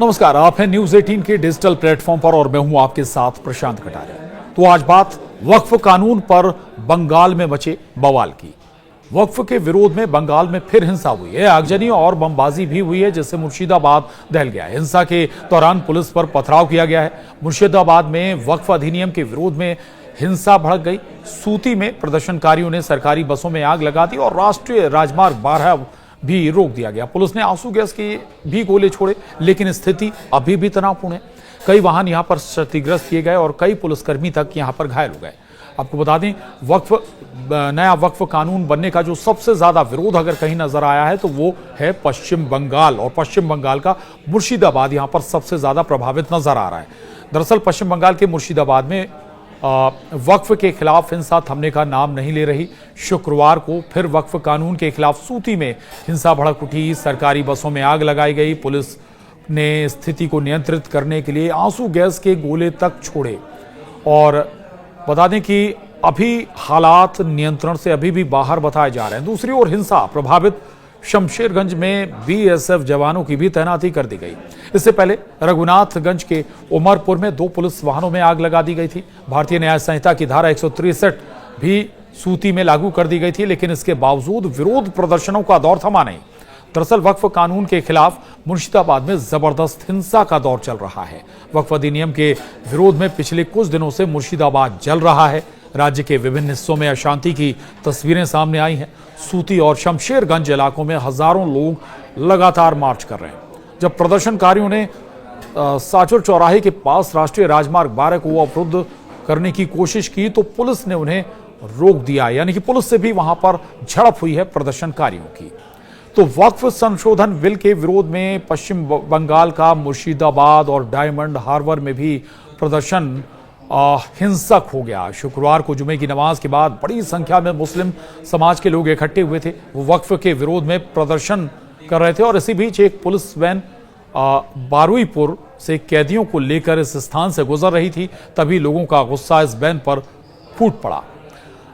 नमस्कार, आप हैं न्यूज 18 के डिजिटल प्लेटफॉर्म पर और मैं हूं आपके साथ प्रशांत कटारिया। तो आज बात वक्फ कानून पर बंगाल में मचे बवाल की। वक्फ के विरोध में बंगाल में फिर हिंसा हुई है, आगजनी और बमबाजी भी हुई है, जिससे मुर्शिदाबाद दहल गया है। हिंसा के दौरान पुलिस पर पथराव किया गया है। मुर्शिदाबाद में वक्फ अधिनियम के विरोध में हिंसा भड़क गई। सूती में प्रदर्शनकारियों ने सरकारी बसों में आग लगा दी और राष्ट्रीय राजमार्ग 12 भी रोक दिया गया। पुलिस ने आंसू गैस के भी गोले छोड़े, लेकिन स्थिति अभी भी तनावपूर्ण है। कई वाहन यहां पर क्षतिग्रस्त किए गए और कई पुलिसकर्मी तक यहां पर घायल हो गए। आपको बता दें, नया वक्फ कानून बनने का जो सबसे ज्यादा विरोध अगर कहीं नजर आया है तो वो है पश्चिम बंगाल, और पश्चिम बंगाल का मुर्शिदाबाद यहां पर सबसे ज्यादा प्रभावित नजर आ रहा है। दरअसल पश्चिम बंगाल के मुर्शिदाबाद में वक्फ के खिलाफ हिंसा थमने का नाम नहीं ले रही। शुक्रवार को फिर वक्फ कानून के खिलाफ सूती में हिंसा भड़क उठी। सरकारी बसों में आग लगाई गई। पुलिस ने स्थिति को नियंत्रित करने के लिए आंसू गैस के गोले तक छोड़े। और बता दें कि अभी हालात नियंत्रण से अभी भी बाहर बताए जा रहे हैं। दूसरी ओर हिंसा प्रभावित शमशेरगंज में बीएसएफ जवानों की भी तैनाती कर दी गई। इससे पहले रघुनाथगंज के उमरपुर में 2 पुलिस वाहनों में आग लगा दी गई थी। भारतीय न्याय संहिता की धारा 163 भी सूती में लागू कर दी गई थी, लेकिन इसके बावजूद विरोध प्रदर्शनों का दौर थमा नहीं। दरअसल वक्फ कानून के खिलाफ मुर्शिदाबाद में जबरदस्त हिंसा का दौर चल रहा है। वक्फ अधिनियम के विरोध में पिछले कुछ दिनों से मुर्शिदाबाद जल रहा है। राज्य के विभिन्न हिस्सों में अशांति की तस्वीरें सामने आई हैं। सूती और शमशेरगंज इलाकों में हजारों लोग लगातार मार्च कर रहे हैं। जब प्रदर्शनकारियों ने साचुर चौराहे के पास राष्ट्रीय राजमार्ग 12 को अवरुद्ध करने की कोशिश की तो पुलिस ने उन्हें रोक दिया, यानी कि पुलिस से भी वहां पर झड़प हुई है प्रदर्शनकारियों की। तो वक्फ संशोधन बिल के विरोध में पश्चिम बंगाल का मुर्शिदाबाद और डायमंड हार्बर में भी प्रदर्शन हिंसक हो गया। शुक्रवार को जुमे की नमाज के बाद बड़ी संख्या में मुस्लिम समाज के लोग इकट्ठे हुए थे। वो वक्फ के विरोध में प्रदर्शन कर रहे थे और इसी बीच एक पुलिस वैन बारुईपुर से कैदियों को लेकर इस स्थान से गुजर रही थी। तभी लोगों का गुस्सा इस वैन पर फूट पड़ा।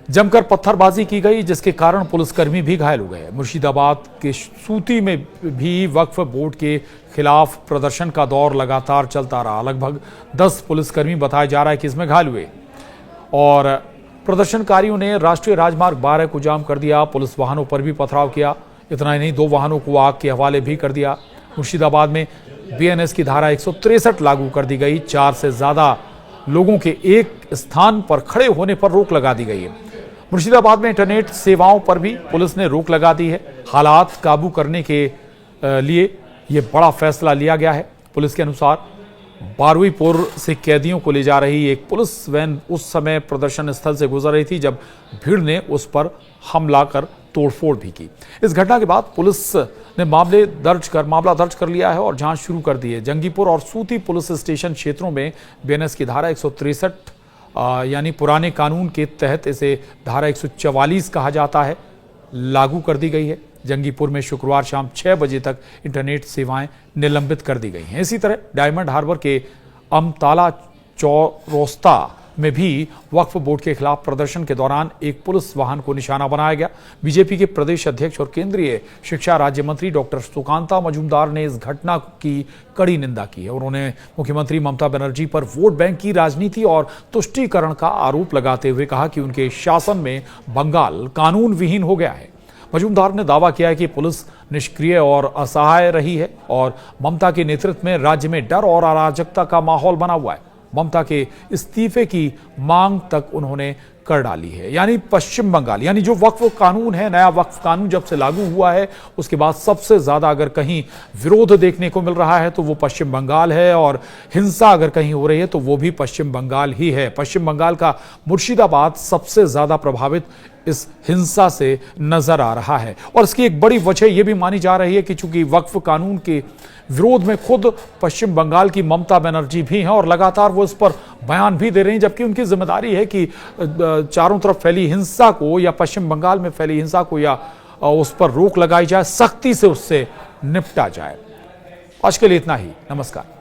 जमकर पत्थरबाजी की गई, जिसके कारण पुलिसकर्मी भी घायल हो गए। मुर्शिदाबाद के सूती में भी वक्फ बोर्ड के खिलाफ प्रदर्शन का दौर लगातार चलता रहा। लगभग 10 पुलिसकर्मी बताया जा रहा है कि इसमें घायल हुए और प्रदर्शनकारियों ने राष्ट्रीय राजमार्ग 12 को जाम कर दिया। पुलिस वाहनों पर भी पथराव किया। इतना ही नहीं, 2 वाहनों को आग के हवाले भी कर दिया। मुर्शिदाबाद में बीएनएस की धारा 163 लागू कर दी गई। 4 से ज्यादा लोगों के एक स्थान पर खड़े होने पर रोक लगा दी गई है। मुर्शिदाबाद में इंटरनेट सेवाओं पर भी पुलिस ने रोक लगा दी है। हालात काबू करने के लिए यह बड़ा फैसला लिया गया है। पुलिस के अनुसार बारुईपुर से कैदियों को ले जा रही एक पुलिस वैन उस समय प्रदर्शन स्थल से गुजर रही थी जब भीड़ ने उस पर हमला कर तोड़फोड़ भी की। इस घटना के बाद पुलिस ने मामला दर्ज कर लिया है और जांच शुरू कर दी है। जंगीपुर और सूती पुलिस स्टेशन क्षेत्रों में बीएनएस की धारा 163 यानी पुराने कानून के तहत इसे धारा 144 कहा जाता है, लागू कर दी गई है। जंगीपुर में शुक्रवार शाम 6 बजे तक इंटरनेट सेवाएं निलंबित कर दी गई हैं। इसी तरह डायमंड हार्बर के अमताला चौरास्ता में भी वक्फ बोर्ड के खिलाफ प्रदर्शन के दौरान एक पुलिस वाहन को निशाना बनाया गया। बीजेपी के प्रदेश अध्यक्ष और केंद्रीय शिक्षा राज्य मंत्री डॉक्टर सुकांता मजूमदार ने इस घटना की कड़ी निंदा की है। उन्होंने मुख्यमंत्री ममता बनर्जी पर वोट बैंक की राजनीति और तुष्टीकरण का आरोप लगाते हुए कहा कि उनके शासन में बंगाल कानून विहीन हो गया है। मजूमदार ने दावा किया है कि पुलिस निष्क्रिय और असहाय रही है और ममता के नेतृत्व में राज्य में डर और अराजकता का माहौल बना हुआ है। ममता के इस्तीफे की मांग तक उन्होंने कर डाली है। यानी पश्चिम बंगाल, यानी जो वक्फ कानून है, नया वक्फ कानून जब से लागू हुआ है उसके बाद सबसे ज्यादा अगर कहीं विरोध देखने को मिल रहा है तो वो पश्चिम बंगाल है, और हिंसा अगर कहीं हो रही है तो वो भी पश्चिम बंगाल ही है। पश्चिम बंगाल का मुर्शिदाबाद सबसे ज्यादा प्रभावित इस हिंसा से नजर आ रहा है। और इसकी एक बड़ी वजह यह भी मानी जा रही है कि चूंकि वक्फ कानून के विरोध में खुद पश्चिम बंगाल की ममता बनर्जी भी हैं और लगातार वो इस पर बयान भी दे रही हैं, जबकि उनकी जिम्मेदारी है कि चारों तरफ फैली हिंसा को या पश्चिम बंगाल में फैली हिंसा को या उस पर रोक लगाई जाए, सख्ती से उससे निपटा जाए। आज के लिए इतना ही। नमस्कार।